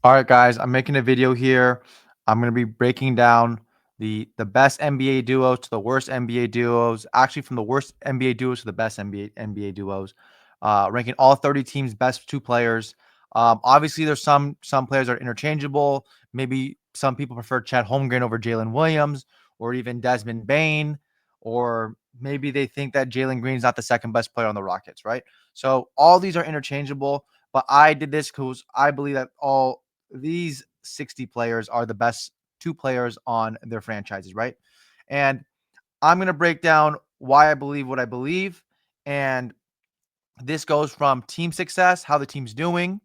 All right, guys, I'm making a video here. I'm going to be breaking down the best NBA duos to the worst NBA duos, actually from the worst NBA duos to the best NBA duos, ranking all 30 teams' best two players. Obviously, there's some players that are interchangeable. Maybe some people prefer Chet Holmgren over Jalen Williams, or even Desmond Bain, or maybe they think that Jalen Green's not the second best player on the Rockets, right? So all these are interchangeable. But I did this because I believe that all these 60 players are the best two players on their franchises, right? And I'm going to break down why I believe what I believe. And this goes from team success, how the team's doing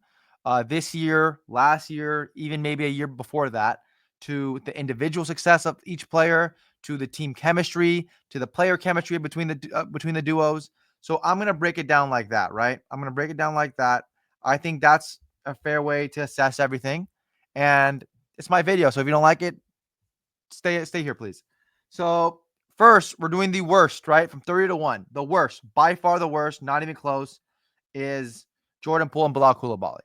this year, last year, even maybe a year before that, to the individual success of each player, to the team chemistry, to the player chemistry between the duos. So I'm gonna break it down like that, right? I'm gonna break it down like that. I think that's a fair way to assess everything, and it's my video. So if you don't like it, stay here, please. So first, we're doing the worst, right? From 30 to 1. The worst, by far the worst, not even close, is Jordan Poole and Bilal Coulibaly.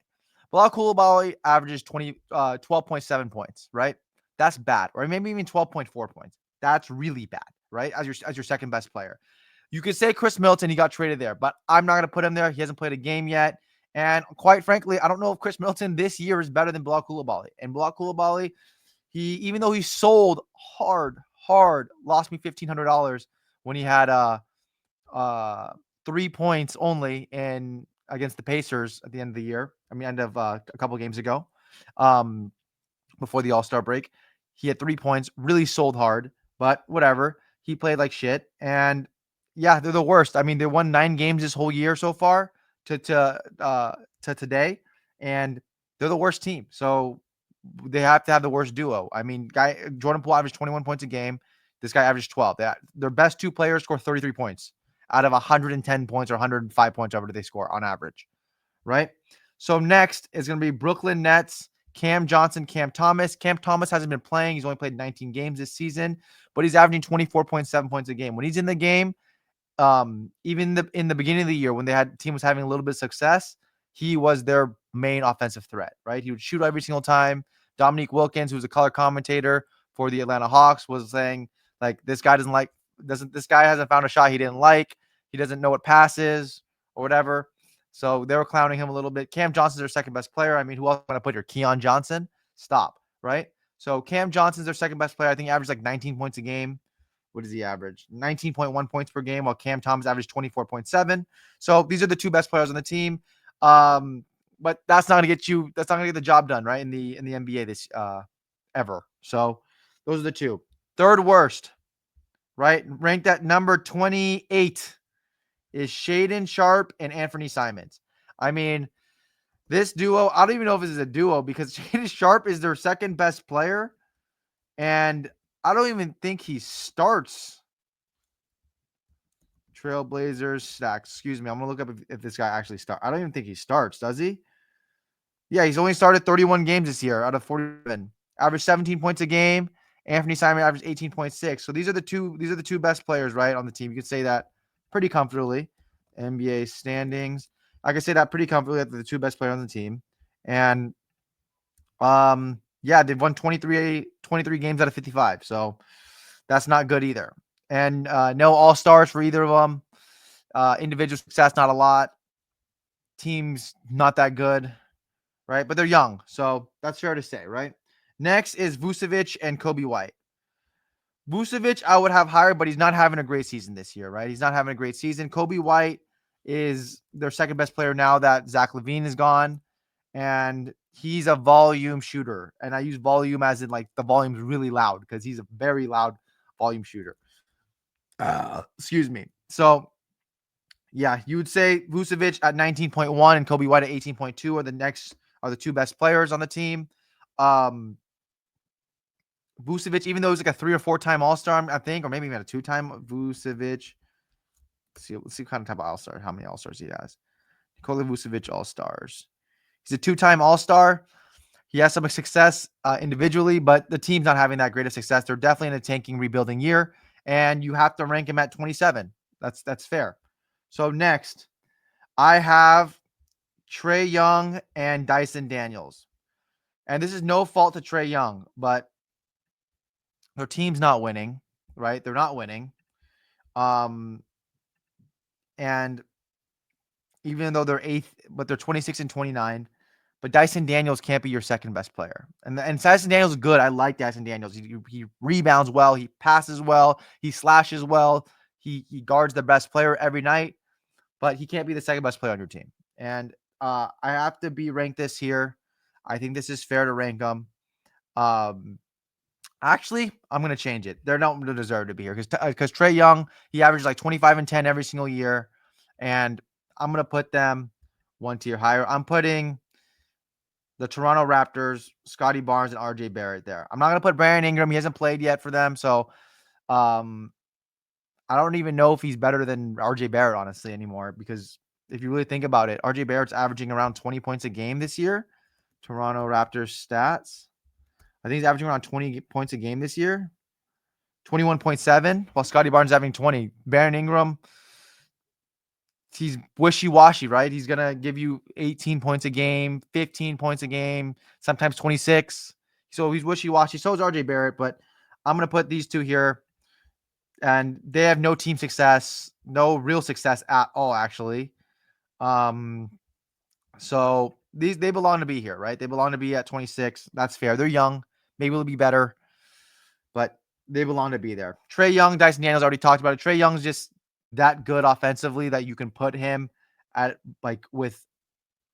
Bilal Coulibaly averages 12.7 points, right? That's bad. Or maybe even 12.4 points. That's really bad, right? As your second best player. You could say Chris Middleton, he got traded there, but I'm not going to put him there. He hasn't played a game yet. And quite frankly, I don't know if Chris Middleton this year is better than Bilal Coulibaly. And Bilal Coulibaly, even though he sold hard, lost me $1,500 when he had uh 3 points only in against the Pacers at the end of the year. I mean, end of a couple of games ago, um, before the All-Star break. He had 3 points, really sold hard, but whatever. He played like shit, and yeah, they're the worst. I mean, they won 9 games this whole year so far to today, and they're the worst team. So they have to have the worst duo. I mean, Jordan Poole averaged 21 points a game. This guy averaged 12. Their best two players score 33 points out of 110 points or 105 points, over they score on average, right? So next is going to be Brooklyn Nets, Cam Johnson, Cam Thomas. Cam Thomas hasn't been playing. He's only played 19 games this season, but he's averaging 24.7 points a game. When he's in the game, even in the beginning of the year when team was having a little bit of success, he was their main offensive threat, right? He would shoot every single time. Dominique Wilkins, who's a color commentator for the Atlanta Hawks, was saying like this guy hasn't found a shot he didn't like. He doesn't know what pass is or whatever. So they were clowning him a little bit. Cam Johnson's their second best player. I mean, who else want to put your Keon Johnson? Stop, right? So Cam Johnson's their second best player. I think he averaged like 19 points a game. What does he average? 19.1 points per game, while Cam Thomas averaged 24.7. So these are the two best players on the team. But that's not going to get you. That's not going to get the job done, right? In the NBA this ever. So those are the two. Third worst, right? Ranked at number 28 is Shaden Sharp and Anthony Simons. I mean, this duo, I don't even know if this is a duo because Shaden Sharp is their second best player, and I don't even think he starts. Trailblazers stacks. Excuse me. I'm gonna look up if this guy actually starts. I don't even think he starts. Does he? Yeah, he's only started 31 games this year out of 47. Averaged 17 points a game. Anthony Simon averaged 18.6. So these are the two. These are the two best players, right, on the team. You could say that pretty comfortably. NBA standings. I could say that pretty comfortably that they're the two best players on the team. And yeah, they've won 23 games out of 55. So that's not good either. And no all stars for either of them. Individual success, not a lot. Teams, not that good, right? But they're young, so that's fair to say, right? Next is Vucevic and Kobe White. Vucevic, I would have higher, but he's not having a great season this year, right? He's not having a great season. Kobe White is their second best player now that Zach LaVine is gone, and he's a volume shooter. And I use volume as in like the volume's really loud because he's a very loud volume shooter. Excuse me. So yeah, you would say Vucevic at 19.1 and Kobe White at 18.2 are the two best players on the team. Um, Vucevic, even though he's like a 3 or 4 time All-Star, I think, or maybe even a 2 time Vucevic. Let's see what kind of type of All-Star, how many All-Stars he has. Nikola Vucevic All-Stars. He's a 2 time All-Star. He has some success individually, but the team's not having that great of success. They're definitely in a tanking, rebuilding year, and you have to rank him at 27. That's fair. So next, I have Trae Young and Dyson Daniels. And this is no fault to Trae Young, but their team's not winning, right? They're not winning. Um, and even though they're eighth, but they're 26 and 29. But Dyson Daniels can't be your second best player. And Dyson Daniels is good. I like Dyson Daniels. He rebounds well. He passes well. He slashes well. He guards the best player every night, but he can't be the second best player on your team. And I have to be ranked this here. I think this is fair to rank them. Actually, I'm going to change it. They don't deserve to be here because Trae Young, he averages like 25 and 10 every single year. And I'm going to put them one tier higher. I'm putting the Toronto Raptors, Scotty Barnes, and RJ Barrett there. I'm not going to put Brandon Ingram. He hasn't played yet for them. So um, I don't even know if he's better than RJ Barrett, honestly, anymore. Because if you really think about it, RJ Barrett's averaging around 20 points a game this year. Toronto Raptors stats. I think he's averaging around 20 points a game this year. 21.7, while Scotty Barnes is having 20. Baron Ingram, he's wishy-washy, right? He's going to give you 18 points a game, 15 points a game, sometimes 26. So he's wishy-washy. So is RJ Barrett, but I'm going to put these two here. And they have no team success, no real success at all, actually. So they belong to be here, right? They belong to be at 26. That's fair. They're young. Maybe it'll be better, but they belong to be there. Trae Young, Dyson Daniels already talked about it. Trae Young's just that good offensively that you can put him at like with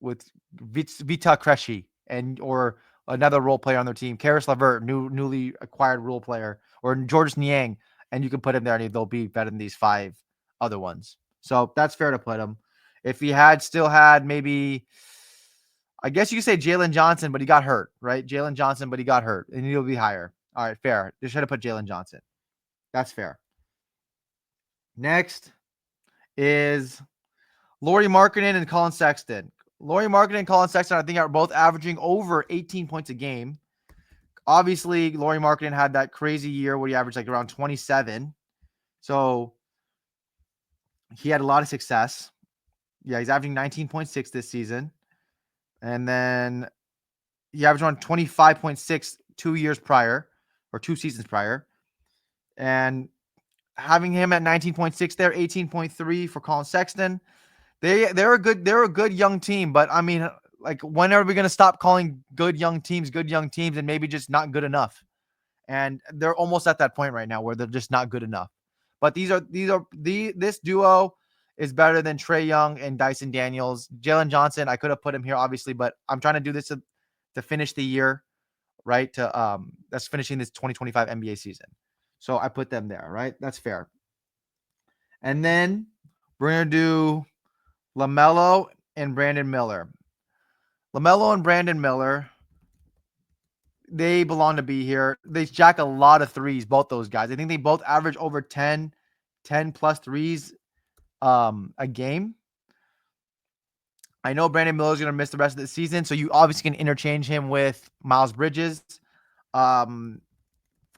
Vita Krejci and or another role player on their team, Karis LeVert, newly acquired role player, or Georges Niang, and you can put him there and they'll be better than these five other ones. So that's fair to put him. If he had still had maybe, I guess you could say Jalen Johnson, but he got hurt, right? Jalen Johnson, but he got hurt, and he'll be higher. All right, fair. Just should have put Jalen Johnson. That's fair. Next is Lauri Markkanen and Colin Sexton. Lauri Markkanen and Colin Sexton, I think, are both averaging over 18 points a game. Obviously, Lauri Markkanen had that crazy year where he averaged like around 27. So he had a lot of success. Yeah, he's averaging 19.6 this season. And then he averaged around 25.6 2 years prior, or 2 seasons prior. And having him at 19.6 there, 18.3 for Colin Sexton. They're a good young team, but I mean, like, when are we going to stop calling good young teams and maybe just not good enough? And they're almost at that point right now where they're just not good enough. But this duo is better than Trae Young and Dyson Daniels. Jalen Johnson, I could have put him here obviously, but I'm trying to do this to finish the year, right? That's finishing this 2025 NBA season. So I put them there, right? That's fair. And then we're going to do LaMelo and Brandon Miller. LaMelo and Brandon Miller, they belong to be here. They jack a lot of threes, both those guys. I think they both average over 10 plus threes a game. I know Brandon Miller is going to miss the rest of the season, so you obviously can interchange him with Miles Bridges.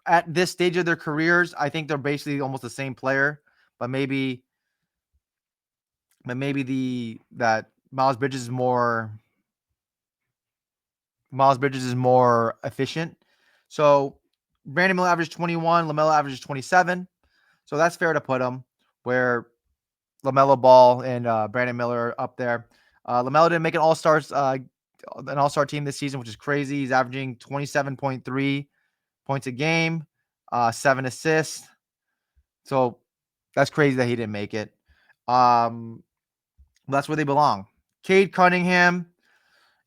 At this stage of their careers, I think they're basically almost the same player, but maybe that Miles Bridges is more efficient. So Brandon Miller averages 21, LaMelo averages 27. So that's fair to put them where LaMelo Ball and Brandon Miller are up there. LaMelo didn't make an all-star team this season, which is crazy. He's averaging 27.3 points a game, 7 assists. So that's crazy that he didn't make it. That's where they belong. Cade Cunningham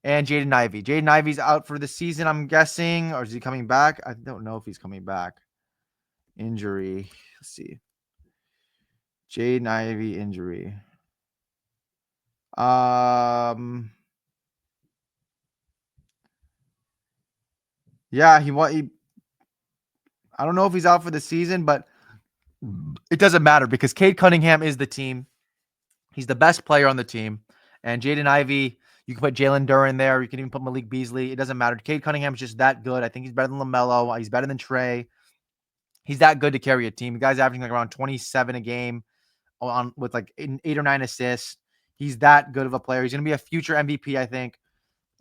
and Jaden Ivey. Jaden Ivey's out for the season, I'm guessing, or is he coming back? I don't know if he's coming back. Injury. Let's see. Jaden Ivey injury. Yeah, he I don't know if he's out for the season, but it doesn't matter because Cade Cunningham is the team. He's the best player on the team. And Jaden Ivey, you can put Jalen Duren there. You can even put Malik Beasley. It doesn't matter. Cade Cunningham's just that good. I think he's better than LaMelo. He's better than Trae. He's that good to carry a team. The guy's averaging like around 27 a game with like 8 or 9 assists. He's that good of a player. He's going to be a future MVP, I think.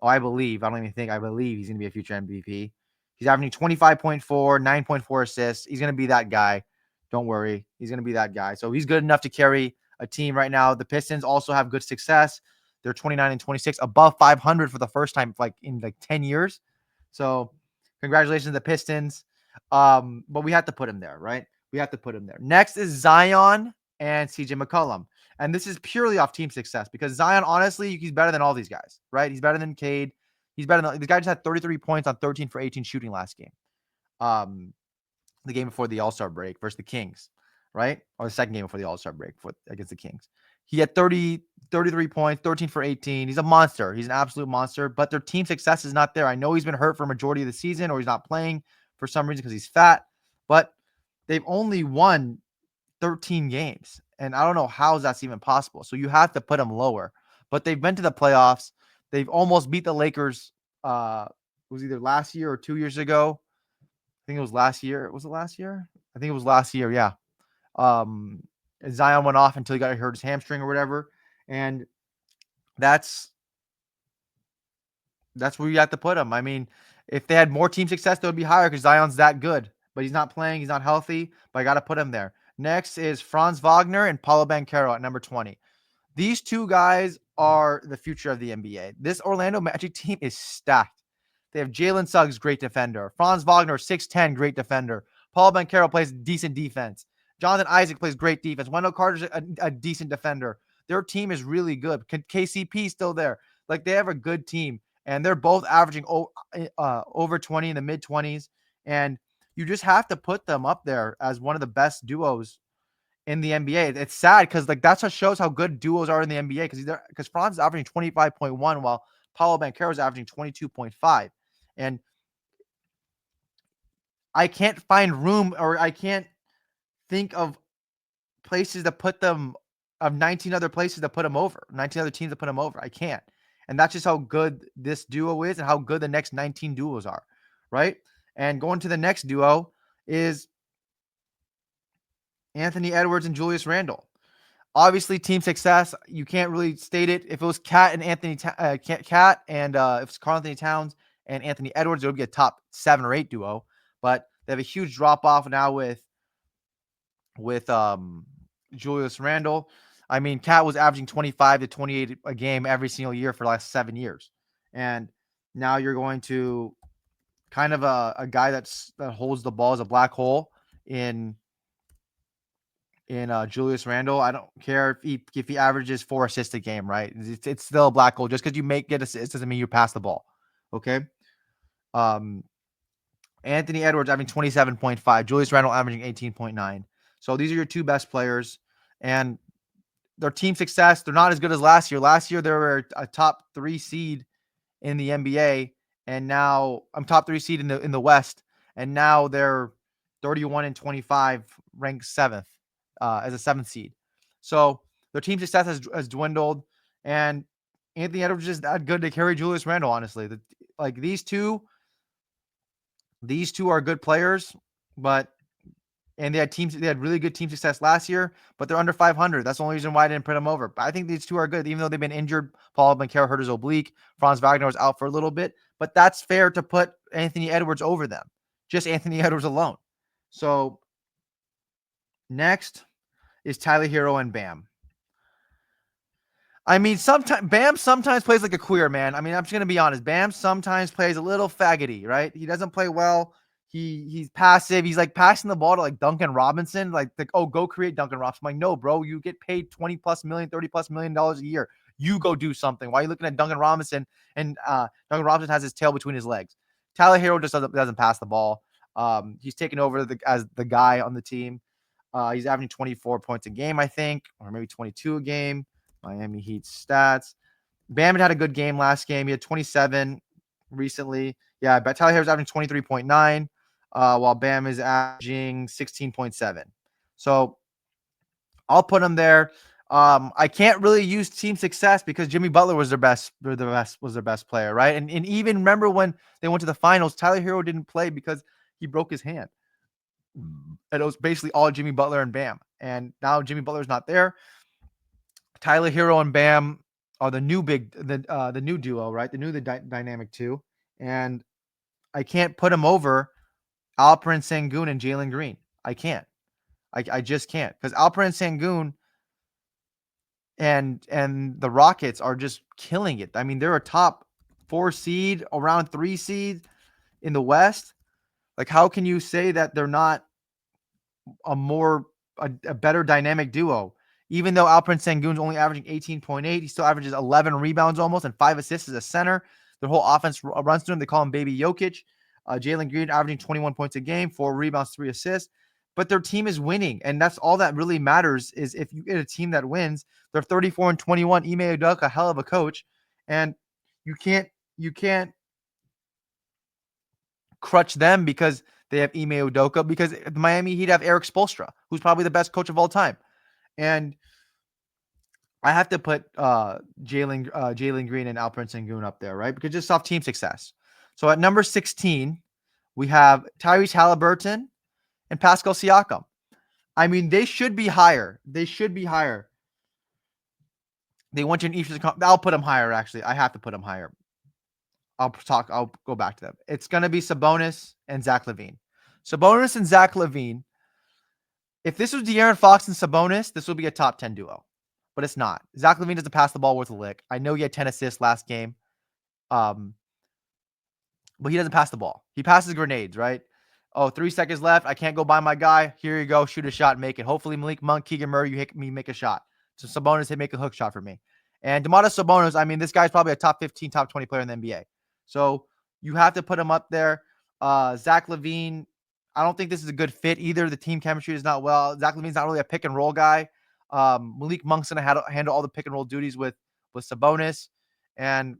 Oh, I believe. I don't even think. I believe he's going to be a future MVP. He's averaging 25.4, 9.4 assists. He's going to be that guy. Don't worry. He's going to be that guy. So he's good enough to carry a team right now. The Pistons also have good success. They're 29 and 26, above 500 for the first time like in like 10 years. So congratulations to the Pistons. But we have to put him there, right? We have to put him there. Next is Zion and CJ McCollum. And this is purely off team success because Zion, honestly, he's better than all these guys, right? He's better than Cade. He's better than the guy just had 33 points on 13 for 18 shooting last game. The game before the All-Star break versus the Kings, right? Or the second game before the All-Star break against the Kings. He had 33 points, 13 for 18. He's a monster. He's an absolute monster, but their team success is not there. I know he's been hurt for a majority of the season or he's not playing for some reason because he's fat, but they've only won 13 games. And I don't know how that's even possible. So you have to put them lower. But they've been to the playoffs. They've almost beat the Lakers. It was either last year or 2 years ago. I think it was last year. Was it last year? I think it was last year. Yeah. Um, Zion went off until he got hurt his hamstring or whatever. And that's where you have to put him. I mean, if they had more team success, they would be higher because Zion's that good. But he's not playing. He's not healthy. But I got to put him there. Next is Franz Wagner and Paulo Banchero at number 20. These two guys are the future of the NBA. This Orlando Magic team is stacked. They have Jalen Suggs, great defender. Franz Wagner, 6'10", great defender. Paul Banchero plays decent defense. Jonathan Isaac plays great defense. Wendell Carter's a decent defender. Their team is really good. KCP still there. Like, they have a good team, and they're both averaging over 20 in the mid-20s. And you just have to put them up there as one of the best duos in the NBA. It's sad because like that's what shows how good duos are in the NBA because Franz is averaging 25.1 while Paulo Banchero is averaging 22.5. And I can't find room or I can't think of places to put them of 19 other places to put them over, 19 other teams to put them over. I can't. And that's just how good this duo is and how good the next 19 duos are, right? And going to the next duo is Anthony Edwards and Julius Randle. Obviously, team success, you can't really state it. If it was Cat and Cat and if it's Karl Anthony Towns and Anthony Edwards, it would be a top 7 or 8 duo. But they have a huge drop off now with Julius Randle. I mean, Cat was averaging 25 to 28 a game every single year for the last 7 years, and now you're going to kind of a guy that holds the ball as a black hole in Julius Randle. I don't care if he averages 4 assists a game, right? It's still a black hole. Just because you get assists doesn't mean you pass the ball. Okay. Anthony Edwards averaging 27.5, Julius Randle averaging 18.9. So these are your two best players, and their team success, they're not as good as last year. Last year they were a top 3 seed in the NBA, and now I'm top 3 seed in the West, and now they're 31 and 25, ranked 7th as a 7th seed. So their team success has dwindled, and Anthony Edwards is that good to carry Julius Randle. Honestly, like these two are good players, and they had really good team success last year, but they're under 500. That's the only reason why I didn't put them over. But I think these two are good, even though they've been injured. Paul Banchero hurt his oblique. Franz Wagner was out for a little bit, but that's fair to put Anthony Edwards over them. Just Anthony Edwards alone. So next is Tyler Hero and Bam. I mean, Bam sometimes plays like a queer, man. I mean, I'm just gonna be honest. Bam sometimes plays a little faggoty, right? He doesn't play well. He's passive. He's like passing the ball to like Duncan Robinson, like oh, go create Duncan Robinson. I'm like, no, bro, you get paid 20 plus million, 30 plus million dollars a year. You go do something. Why are you looking at Duncan Robinson? And Duncan Robinson has his tail between his legs. Tyler Hero just doesn't pass the ball. He's taken over as the guy on the team. He's averaging 24 points a game, I think, or maybe 22 a game. Miami Heat stats. Bam had a good game last game. He had 27 recently. Yeah, but Tyler Hero's averaging 23.9, while Bam is averaging 16.7. So I'll put him there. I can't really use team success because Jimmy Butler was their best player, right? And even remember when they went to the finals, Tyler Hero didn't play because he broke his hand. And it was basically all Jimmy Butler and Bam. And now Jimmy Butler's not there. Tyler Hero and Bam are the new duo, right? The dynamic two, and I can't put them over Alperen Sengun and Jalen Green. I can't. I just can't because Alperen Sengun and the Rockets are just killing it. I mean, they're a top 4 seed, around 3 seed in the West. Like, how can you say that they're not a more a better dynamic duo? Even though Alperen Sengun's only averaging 18.8, he still averages 11 rebounds almost and 5 assists as a center. Their whole offense runs to him. They call him Baby Jokic. Jalen Green averaging 21 points a game, 4 rebounds, 3 assists. But their team is winning, and that's all that really matters. Is if you get a team that wins, they're 34 and 21. Ime Udoka, a hell of a coach, and you can't crutch them because they have Ime Udoka, because the Miami Heat have Eric Spoelstra, who's probably the best coach of all time. And I have to put Jalen Green and Alperen Sengun up there, right? Because just off team success. So at number 16, we have Tyrese Halliburton and Pascal Siakam. I mean, they should be higher. They should be higher. They went to an Eastern Conference. I'll put them higher, actually. I have to put them higher. I'll go back to them. It's going to be Sabonis and Zach LaVine. Sabonis and Zach LaVine. If this was De'Aaron Fox and Sabonis, this would be a top 10 duo. But it's not. Zach LaVine doesn't pass the ball worth a lick. I know he had 10 assists last game. But he doesn't pass the ball. He passes grenades, right? Oh, 3 seconds left. I can't go by my guy. Here you go. Shoot a shot and make it. Hopefully, Malik Monk, Keegan Murray, you hit me, make a shot. So Sabonis, make a hook shot for me. And Domantas Sabonis, I mean, this guy's probably a top 15, top 20 player in the NBA. So you have to put him up there. Zach LaVine, I don't think this is a good fit either. The team chemistry is not well. Zach LaVine's not really a pick and roll guy. Malik Monk's going to handle all the pick and roll duties with Sabonis. And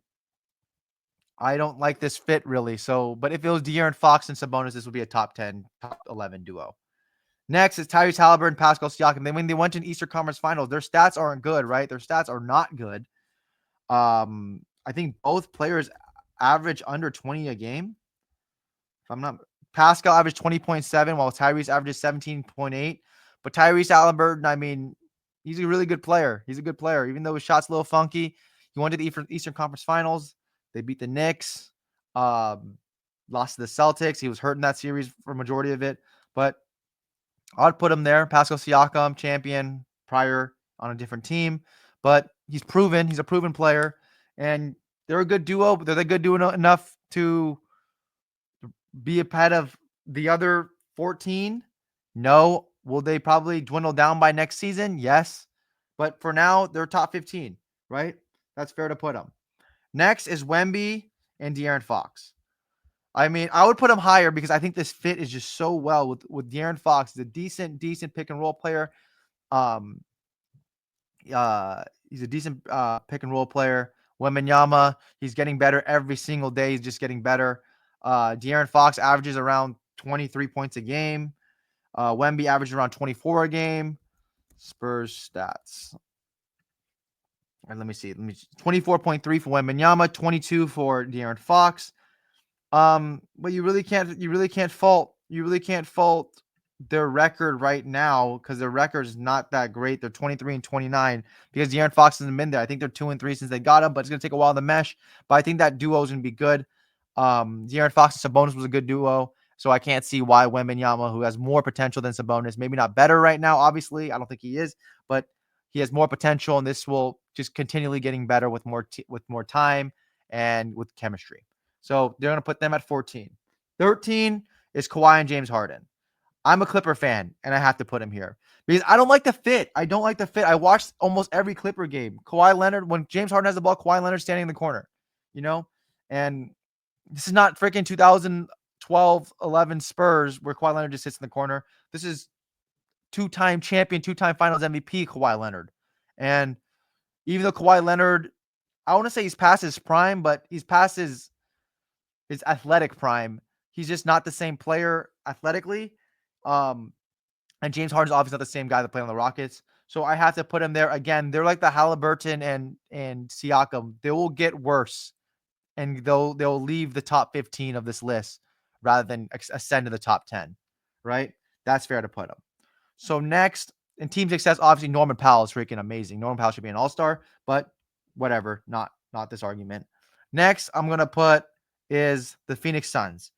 I don't like this fit really. So, but if it was De'Aaron Fox and Sabonis, this would be a top 10, top 11 duo. Next is Tyrese Halliburton, Pascal Siakam. When they went to an Eastern Conference Finals, their stats aren't good, right? Their stats are not good. I think both players average under 20 a game. If I'm not, Pascal averaged 20.7 while Tyrese averages 17.8. But Tyrese Halliburton, I mean, he's a really good player. He's a good player, even though his shot's a little funky. He went to the Eastern Conference Finals. They beat the Knicks, lost to the Celtics. He was hurt in that series for a majority of it. But I'd put him there. Pascal Siakam, champion prior on a different team. But he's proven. He's a proven player. And they're a good duo. But they're good duo enough to be ahead of the other 14? No. Will they probably dwindle down by next season? Yes. But for now, they're top 15, right? That's fair to put them. Next is Wemby and De'Aaron Fox. I mean, I would put him higher because I think this fit is just so well with De'Aaron Fox. He's a decent pick and roll player. He's a decent pick and roll player. Wembanyama, he's getting better every single day. He's just getting better. De'Aaron Fox averages around 23 points a game. Wemby averages around 24 a game. Spurs stats. And let me see. 24.3 for Wembanyama, 22 for De'Aaron Fox. But you really can't fault their record right now because their record is not that great. They're 23 and 29 because De'Aaron Fox hasn't been there. I think they're 2 and 3 since they got him, but it's gonna take a while to mesh. But I think that duo is gonna be good. De'Aaron Fox and Sabonis was a good duo, so I can't see why Wembanyama, who has more potential than Sabonis, maybe not better right now. Obviously, I don't think he is, but he has more potential, and this will just continually getting better with more time and with chemistry. So they're going to put them at 14. 13 is Kawhi and James Harden. I'm a Clipper fan, and I have to put him here because I don't like the fit. I watched almost every Clipper game. Kawhi Leonard, when James Harden has the ball, Kawhi Leonard standing in the corner, and this is not freaking 2012, 11 Spurs where Kawhi Leonard just sits in the corner. This is two-time champion, two-time finals MVP Kawhi Leonard. And even though Kawhi Leonard, I want to say he's past his prime, but he's past his athletic prime. He's just not the same player athletically. And James Harden's obviously not the same guy that played on the Rockets. So I have to put him there. Again, they're like the Halliburton and Siakam. They will get worse. And they'll leave the top 15 of this list rather than ascend to the top 10. Right? That's fair to put them. So next, in team success, obviously Norman Powell is freaking amazing. Norman Powell should be an all-star, but whatever, not this argument. Next, I'm gonna put is the Phoenix Suns.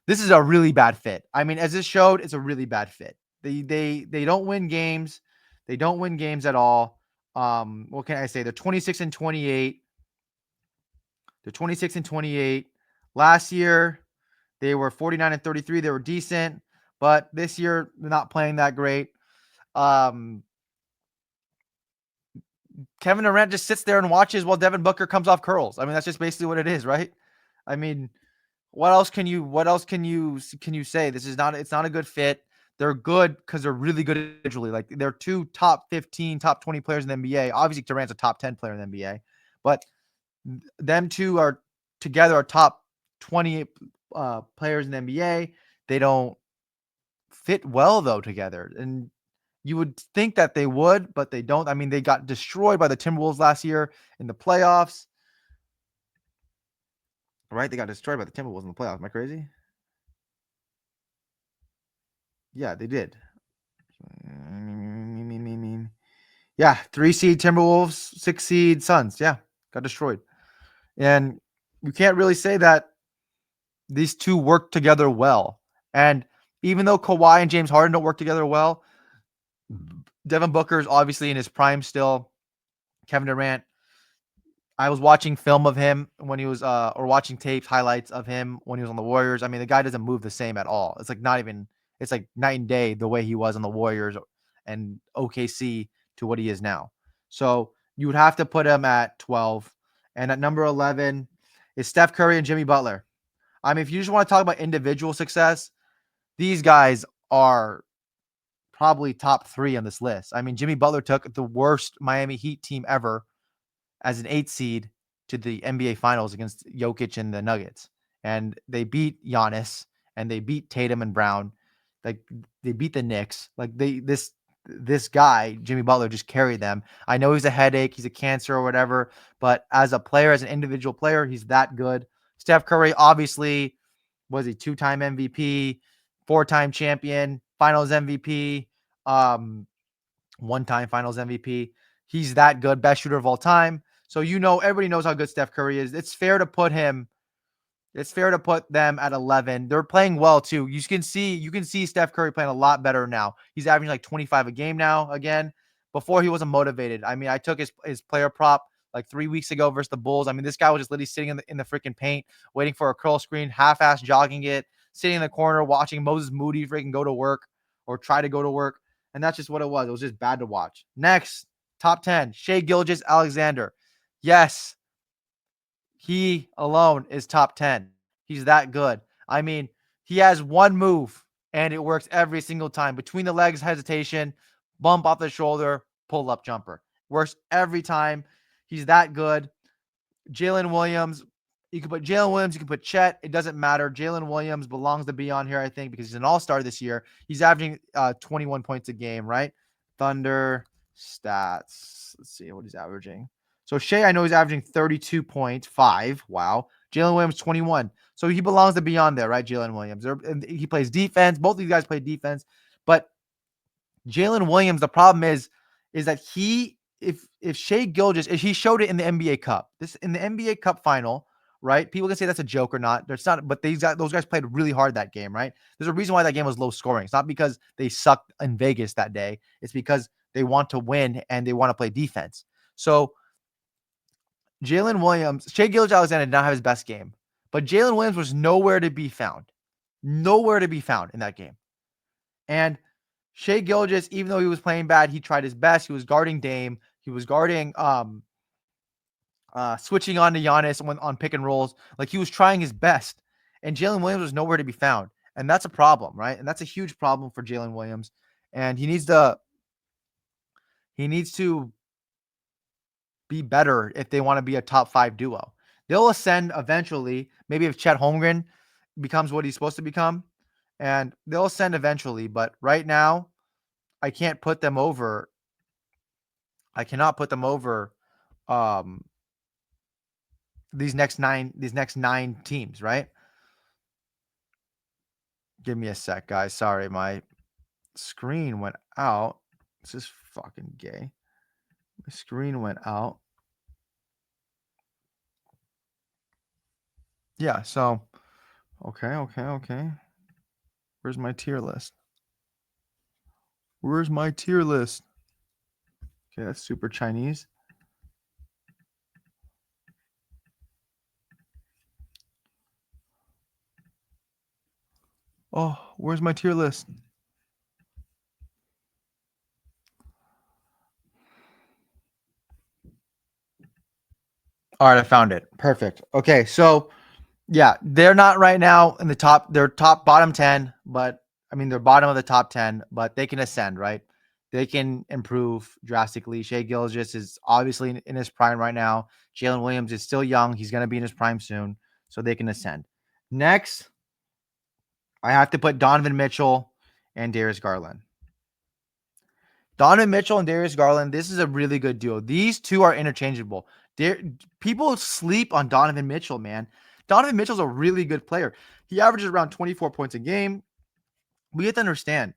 This is a really bad fit. I mean, as it showed, it's a really bad fit. They don't win games. They don't win games at all. What can I say? They're 26 and 28. They're 26 and 28. Last year, they were 49 and 33. They were decent, but this year they're not playing that great. Um, Kevin Durant just sits there and watches while Devin Booker comes off curls. I mean, that's just basically what it is, right? I mean, what else can you say? It's not a good fit. They're good because they're really good individually. Like they're two top 15, top 20 players in the NBA. Obviously, Durant's a top 10 player in the NBA, but them two are together are top 20 players in the NBA. They don't fit well though together. And you would think that they would, but they don't. I mean, they got destroyed by the Timberwolves last year in the playoffs. Right? They got destroyed by the Timberwolves in the playoffs. Am I crazy? Yeah, they did. Yeah, 3 seed Timberwolves, 6 seed Suns. Yeah, got destroyed. And you can't really say that these two work together well. And even though Kawhi and James Harden don't work together well, Devin Booker is obviously in his prime still. Kevin Durant, I was watching film of him when he was, or watching tapes, highlights of him when he was on the Warriors. I mean, the guy doesn't move the same at all. It's like not even, it's like night and day the way he was on the Warriors and OKC to what he is now. So you would have to put him at 12. And at number 11 is Steph Curry and Jimmy Butler. I mean, if you just want to talk about individual success, these guys are probably top 3 on this list. I mean, Jimmy Butler took the worst Miami Heat team ever as an 8 seed to the NBA Finals against Jokic and the Nuggets, and they beat Giannis and they beat Tatum and Brown, like they beat the Knicks. Like this guy Jimmy Butler just carried them. I know he's a headache, he's a cancer or whatever, but as a player, as an individual player, he's that good. Steph Curry obviously was a 2-time MVP, 4-time champion, Finals MVP. Um, 1-time Finals MVP. He's that good, best shooter of all time. So everybody knows how good Steph Curry is. It's fair to put them at 11. They're playing well too. You can see Steph Curry playing a lot better now. He's averaging like 25 a game now again. Before he wasn't motivated. I mean, I took his player prop like 3 weeks ago versus the Bulls. I mean, this guy was just literally sitting in the freaking paint, waiting for a curl screen, half-ass jogging it, sitting in the corner watching Moses Moody freaking go to work or try to go to work. And that's just what it was. It was just bad to watch. Next, top 10, Shai Gilgeous-Alexander. Yes, he alone is top 10. He's that good. I mean, he has one move and it works every single time. Between the legs hesitation, bump off the shoulder, pull up jumper. Works every time. He's that good. Jalen Williams, you can put Jalen Williams, you can put Chet. It doesn't matter. Jalen Williams belongs to be on here, I think, because he's an all-star this year. He's averaging 21 points a game, right? Thunder stats. Let's see what he's averaging. So Shea, I know he's averaging 32.5. Wow. Jalen Williams, 21. So he belongs to be on there, right? Jalen Williams. He plays defense. Both of these guys play defense. But Jalen Williams, the problem is that if Shai Gilgeous, if he showed it in the NBA Cup, in the NBA Cup final, right? People can say that's a joke or not. There's not, but those guys played really hard that game, right? There's a reason why that game was low scoring. It's not because they sucked in Vegas that day. It's because they want to win and they want to play defense. So Jalen Williams, Shai Gilgeous-Alexander did not have his best game, but Jalen Williams was nowhere to be found. Nowhere to be found in that game. And Shai Gilgeous, even though he was playing bad, he tried his best. He was guarding Dame. He was guarding switching on to Giannis on pick and rolls. Like he was trying his best. And Jalen Williams was nowhere to be found. And that's a problem, right? And that's a huge problem for Jalen Williams. And he needs to be better if they want to be a top 5 duo. They'll ascend eventually, maybe if Chet Holmgren becomes what he's supposed to become. And they'll ascend eventually. But right now, I can't put them over. I cannot put them over um, these next nine teams, right? Give me a sec, guys. Sorry, my screen went out. This is fucking gay. My screen went out. Yeah. So okay. Where's my tier list? Where's my tier list? Okay, that's super Chinese. Oh, where's my tier list? All right, I found it. Perfect. Okay, so yeah, they're not right now in the top. They're top bottom 10, but I mean they're bottom of the top 10, but they can ascend, right? They can improve drastically. Shea Gilgeous is obviously in his prime right now. Jalen Williams is still young. He's going to be in his prime soon, so they can ascend. Next, I have to put Donovan Mitchell and Darius Garland. Donovan Mitchell and Darius Garland, this is a really good duo. These two are interchangeable. People sleep on Donovan Mitchell, man. Donovan Mitchell's a really good player. He averages around 24 points a game. We have to understand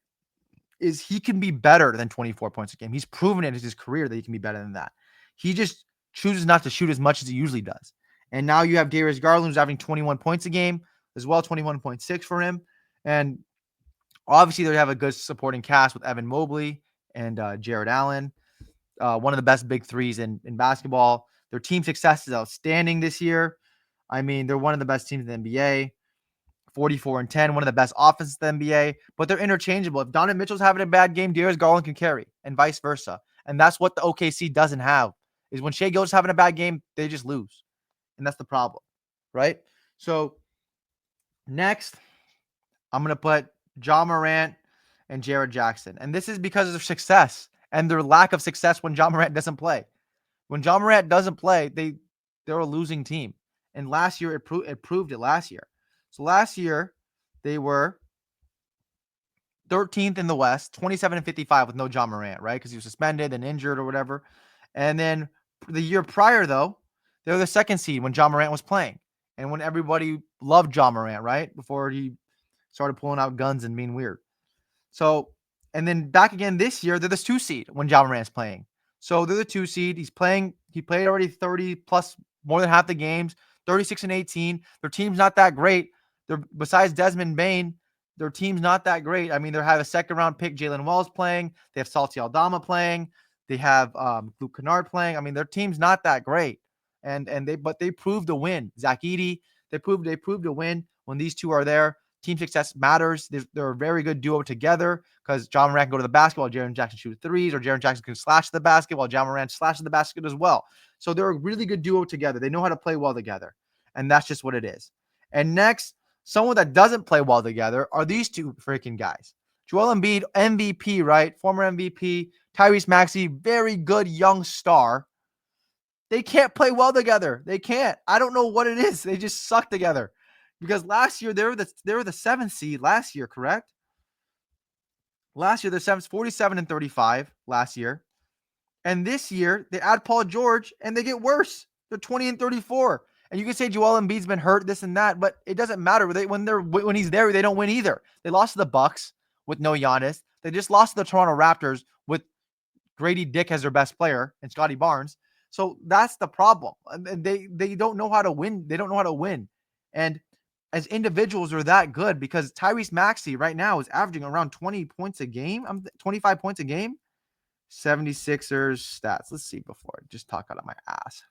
is he can be better than 24 points a game. He's proven it in his career that he can be better than that. He just chooses not to shoot as much as he usually does. And now you have Darius Garland who's averaging 21 points a game as well, 21.6 for him. And obviously they have a good supporting cast with Evan Mobley and Jared Allen. One of the best big threes in basketball. Their team success is outstanding this year. I mean, they're one of the best teams in the NBA. 44 and 10, one of the best offenses in the NBA, but they're interchangeable. If Donovan Mitchell's having a bad game, Darius Garland can carry, and vice versa. And that's what the OKC doesn't have. Is when Shea Gilgeous having a bad game, they just lose, and that's the problem, right? So next, I'm gonna put Ja Morant and Jared Jackson, and this is because of their success and their lack of success when Ja Morant doesn't play. When Ja Morant doesn't play, they're a losing team. And last year it proved it last year. So last year they were 13th in the West, 27 and 55 with no Ja Morant, right? Because he was suspended and injured or whatever. And then the year prior, though, they were the second seed when Ja Morant was playing. And when everybody loved Ja Morant, right? Before he started pulling out guns and being weird. So, and then back again this year, they're the 2 seed when Ja Morant's playing. So they're the 2 seed. He played already 30 plus more than half the games, 36 and 18. Their team's not that great. They're besides Desmond Bain, their team's not that great. I mean, they have a second round pick, Jalen Wells playing. They have Salty Aldama playing. They have Luke Kennard playing. I mean, their team's not that great. But they proved to win. Zach Edey, they proved to win when these two are there. Team success matters. They're a very good duo together because John Morant can go to the basket while Jaren Jackson shoots threes, or Jaren Jackson can slash the basket while John Morant slashes the basket as well. So they're a really good duo together. They know how to play well together, and that's just what it is. And next, someone that doesn't play well together are these two freaking guys. Joel Embiid, MVP, right? Former MVP. Tyrese Maxey, very good young star. They can't play well together. They can't. I don't know what it is. They just suck together. Because last year they were the 7th seed last year, correct? Last year they're 7th, 47 and 35 last year. And this year they add Paul George and they get worse. They're 20 and 34. And you can say Joel Embiid's been hurt, this and that, but it doesn't matter. When he's there, they don't win either. They lost to the Bucks with no Giannis. They just lost to the Toronto Raptors with Grady Dick as their best player and Scotty Barnes. So that's the problem. And they don't know how to win. They don't know how to win. And as individuals are that good because Tyrese Maxey right now is averaging around 20 points a game. 25 points a game. 76ers stats. Let's see before I just talk out of my ass.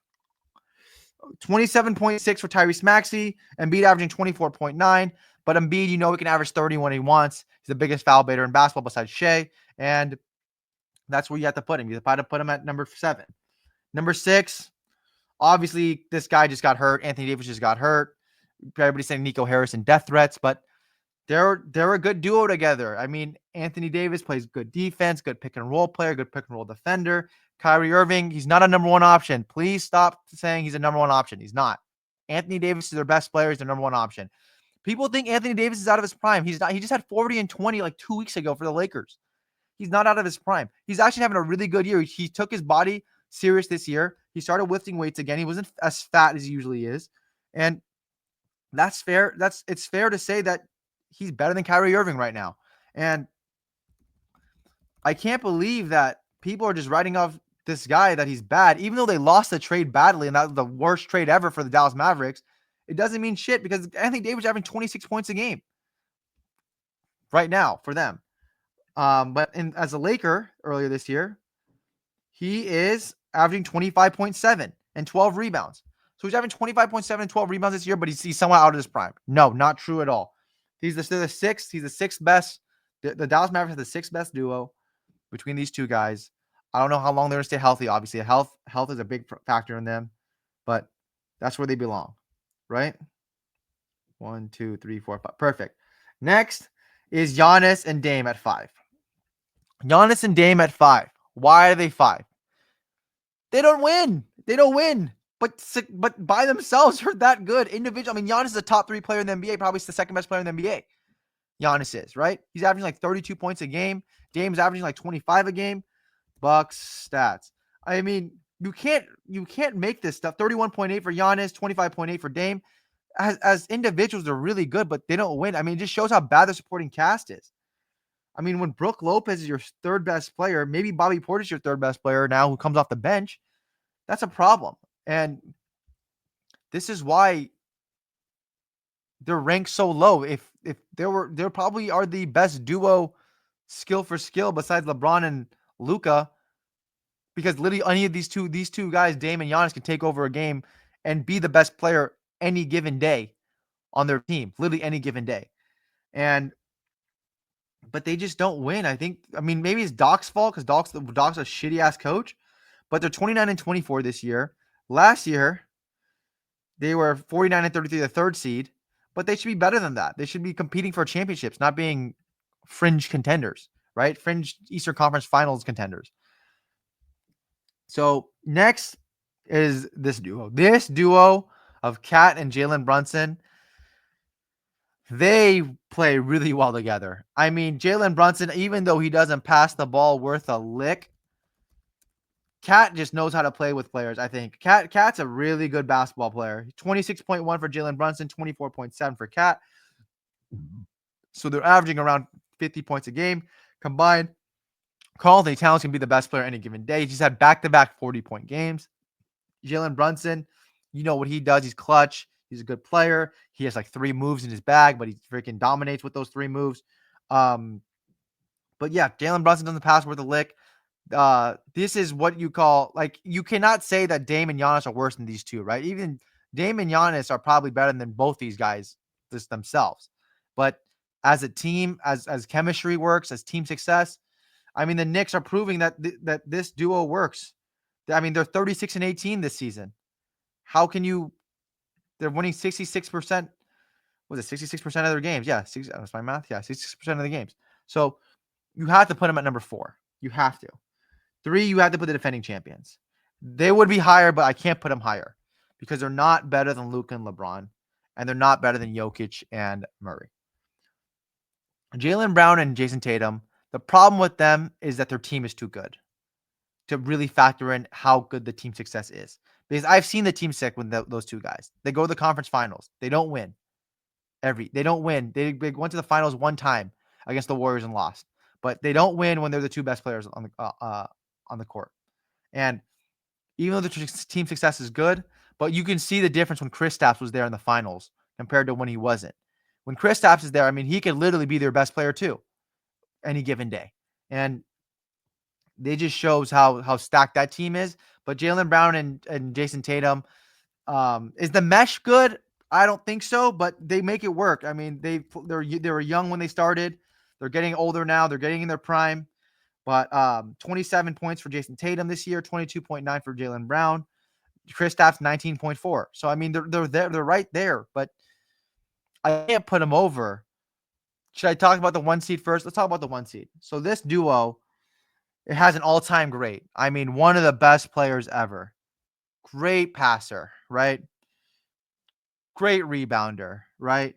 27.6 for Tyrese Maxey. Embiid averaging 24.9. But Embiid, he can average 30 when he wants. He's the biggest foul baiter in basketball besides Shea. And that's where you have to put him. You have to put him at number 7. Number 6, obviously, this guy just got hurt. Anthony Davis just got hurt. Everybody's saying Nico Harrison death threats, but they're a good duo together. I mean, Anthony Davis plays good defense, good pick and roll player, good pick and roll defender. Kyrie Irving, he's not a number 1 option. Please stop saying he's a number 1 option. He's not. Anthony Davis is their best player. He's their number 1 option. People think Anthony Davis is out of his prime. He's not. He just had 40 and 20 like 2 weeks ago for the Lakers. He's not out of his prime. He's actually having a really good year. He took his body serious this year. He started lifting weights again. He wasn't as fat as he usually is. And that's fair. It's fair to say that he's better than Kyrie Irving right now. And I can't believe that people are just writing off this guy that he's bad, even though they lost the trade badly, and that was the worst trade ever for the Dallas Mavericks. It doesn't mean shit because Anthony Davis is averaging 26 points a game right now for them. But as a Laker earlier this year, he is averaging 25.7 and 12 rebounds. So he's having 25.7 and 12 rebounds this year, but he's somewhat out of his prime. No, not true at all. He's the sixth. He's the sixth best. The Dallas Mavericks have the sixth best duo between these two guys. I don't know how long they're going to stay healthy. Obviously, health is a big factor in them, but that's where they belong, right? 1, 2, 3, 4, 5. Perfect. Next is Giannis and Dame at 5. Giannis and Dame at 5. Why are they 5? They don't win. They don't win. But by themselves, they're that good. Individual. I mean, Giannis is a top 3 player in the NBA. Probably the second best player in the NBA. Giannis is, right? He's averaging like 32 points a game. Dame's averaging like 25 a game. Bucks stats. I mean, you can't make this stuff. 31.8 for Giannis, 25.8 for Dame. As individuals, they're really good, but they don't win. I mean, it just shows how bad the supporting cast is. I mean, when Brook Lopez is your third best player, maybe Bobby Portis your third best player now who comes off the bench, that's a problem. And this is why they're ranked so low. If they probably are the best duo skill for skill besides LeBron and Luka, because literally any of these two guys, Dame and Giannis, can take over a game and be the best player any given day on their team, literally any given day. But they just don't win. I mean, maybe it's Doc's fault because Doc's a shitty ass coach, but they're 29 and 24 this year. Last year, they were 49 and 33, the third seed, but they should be better than that. They should be competing for championships, not being fringe contenders, right? Fringe Eastern Conference Finals contenders. So next is this duo. This duo of Cat and Jalen Brunson, they play really well together. I mean, Jalen Brunson, even though he doesn't pass the ball worth a lick, Cat just knows how to play with players, I think. Cat's a really good basketball player. 26.1 for Jalen Brunson, 24.7 for Cat. So they're averaging around 50 points a game combined. Karl-Anthony Towns can be the best player any given day. He just had back-to-back 40-point games. Jalen Brunson, you know what he does. He's clutch. He's a good player. He has like 3 moves in his bag, but he freaking dominates with those 3 moves. But yeah, Jalen Brunson doesn't pass worth a lick. This is what you call, like, you cannot say that Dame and Giannis are worse than these two, right? Even Dame and Giannis are probably better than both these guys just themselves. But as a team, as chemistry works, as team success, I mean, the Knicks are proving that that this duo works. I mean, they're 36 and 18 this season. How can you? They're winning 66%. Was it 66% of their games? Yeah, that's my math. Yeah, 66% of the games. So you have to put them at number 4. You have to. 3, you have to put the defending champions. They would be higher, but I can't put them higher because they're not better than Luka and LeBron, and they're not better than Jokic and Murray. Jaylen Brown and Jason Tatum. The problem with them is that their team is too good to really factor in how good the team success is. Because I've seen the team sick with those two guys. They go to the conference finals. They don't win. They don't win. They went to the finals one time against the Warriors and lost. But they don't win when they're the 2 best players on the court. And even though the team success is good, but you can see the difference when Kristaps was there in the finals compared to when he wasn't. When Kristaps is there, I mean, he could literally be their best player too any given day. And they just shows how stacked that team is. But Jaylen Brown and Jason Tatum, is the mesh good? I don't think so, but they make it work. I mean, they were young when they started. They're getting older now. They're getting in their prime. But 27 points for Jason Tatum this year, 22.9 for Jaylen Brown. Kristaps 19.4. So I mean, they're there. They're right there. But I can't put them over. Should I talk about the 1 seed first? Let's talk about the 1 seed. So this duo, it has an all-time great. I mean, one of the best players ever. Great passer, right? Great rebounder, right?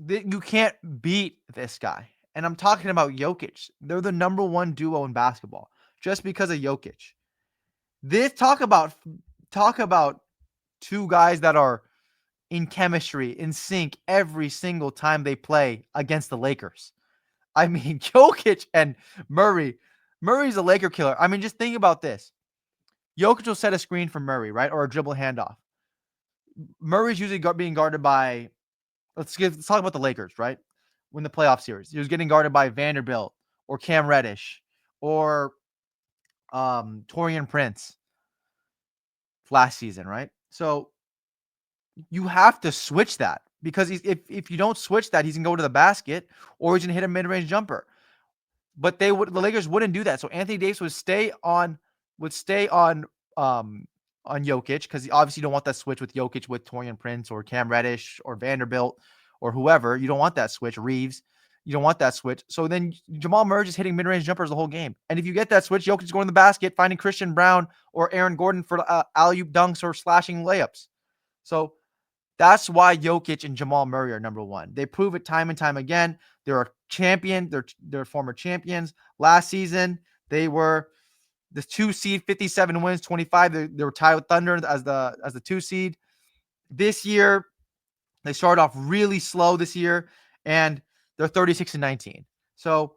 You can't beat this guy. And I'm talking about Jokic. They're the number 1 duo in basketball just because of Jokic. Talk about 2 guys that are in chemistry, in sync every single time they play against the Lakers. I mean, Jokic and Murray. Murray's a Laker killer. I mean, just think about this. Jokic will set a screen for Murray, right? Or a dribble handoff. Murray's usually being guarded by. Let's talk about the Lakers, right? When the playoff series, he was getting guarded by Vanderbilt or Cam Reddish or Torian Prince last season, right? So you have to switch that because if you don't switch that, he's gonna go to the basket or he's gonna hit a mid range jumper. But the Lakers wouldn't do that. So Anthony Davis would stay on Jokic because obviously you don't want that switch with Jokic with Torian Prince or Cam Reddish or Vanderbilt or whoever. You don't want that switch. Reeves. You don't want that switch. So then Jamal Murray is hitting mid-range jumpers the whole game. And if you get that switch, Jokic is going to the basket, finding Christian Brown or Aaron Gordon for alley-oop dunks or slashing layups. So that's why Jokic and Jamal Murray are number one. They prove it time and time again. They're a champion. They're former champions. Last season, they were the 2 seed, 57 wins, 25. They were tied with Thunder as the 2 seed. This year, they started off really slow this year, and they're 36 and 19. So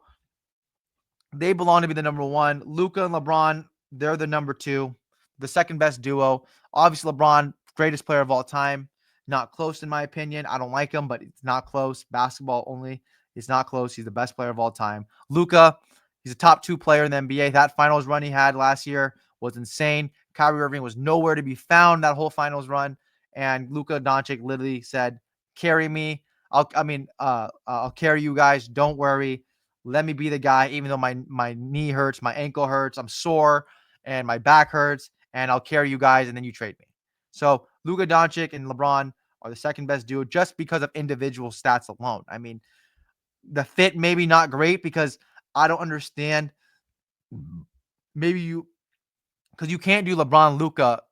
they belong to be the number one. Luka and LeBron, they're the number two, the second best duo. Obviously, LeBron, greatest player of all time. Not close, in my opinion. I don't like him, but it's not close. Basketball only. He's not close. He's the best player of all time. Luka, he's a top 2 player in the NBA. That finals run he had last year was insane. Kyrie Irving was nowhere to be found that whole finals run. And Luka Doncic literally said, carry me. I'll carry you guys. Don't worry. Let me be the guy, even though my knee hurts, my ankle hurts, I'm sore, and my back hurts, and I'll carry you guys, and then you trade me. So Luka Doncic and LeBron are the second best duo just because of individual stats alone. I mean, the fit maybe not great because I don't understand. Maybe because you can't do LeBron Luka.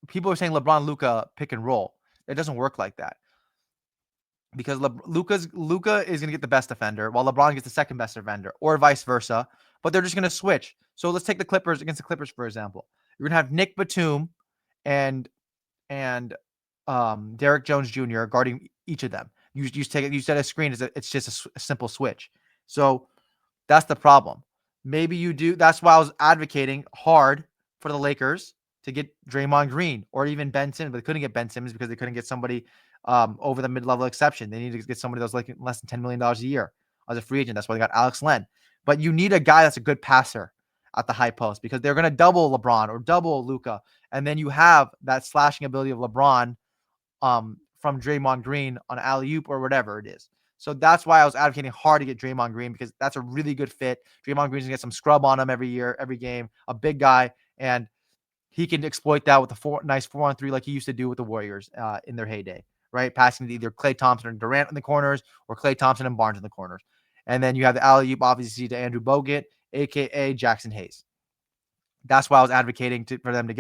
People are saying LeBron Luka pick and roll. It doesn't work like that because Luka is going to get the best defender while LeBron gets the second best defender, or vice versa. But they're just going to switch. So let's take the Clippers against the Clippers, for example. You're going to have Nick Batum and Derek Jones Jr. guarding each of them. You take it. You set a screen. It's just a simple switch. So that's the problem. Maybe you do. That's why I was advocating hard for the Lakers to get Draymond Green or even Ben Simmons, but they couldn't get Ben Simmons because they couldn't get somebody over the mid-level exception. They needed to get somebody that was like less than $10 million a year as a free agent. That's why they got Alex Len. But you need a guy that's a good passer at the high post because they're going to double LeBron or double Luka. And then you have that slashing ability of LeBron from Draymond Green on alley-oop or whatever it is. So that's why I was advocating hard to get Draymond Green because that's a really good fit. Draymond Green's going to get some scrub on him every year, every game, a big guy, and he can exploit that with a nice 4-on-3 like he used to do with the Warriors in their heyday, right? Passing to either Klay Thompson and Durant in the corners or Klay Thompson and Barnes in the corners. And then you have the alley-oop, obviously, to Andrew Bogut, a.k.a. Jackson Hayes. That's why I was advocating for them to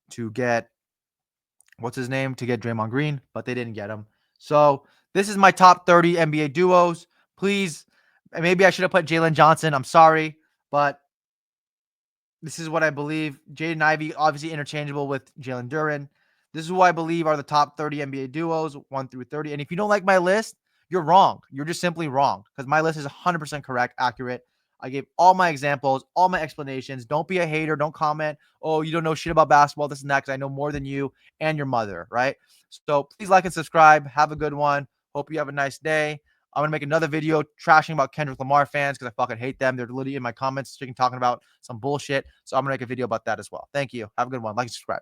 get what's his name, to get Draymond Green, but they didn't get him. So this is my top 30 NBA duos. Please, maybe I should have put Jalen Johnson. I'm sorry, but this is what I believe. Jaden Ivey, obviously interchangeable with Jalen Duren. This is who I believe are the top 30 NBA duos, 1 through 30. And if you don't like my list, you're wrong. You're just simply wrong because my list is 100% correct, accurate. I gave all my examples, all my explanations. Don't be a hater. Don't comment, oh, you don't know shit about basketball, this and that, because I know more than you and your mother, right? So please like and subscribe. Have a good one. Hope you have a nice day. I'm going to make another video trashing about Kendrick Lamar fans because I fucking hate them. They're literally in my comments talking about some bullshit. So I'm going to make a video about that as well. Thank you. Have a good one. Like and subscribe.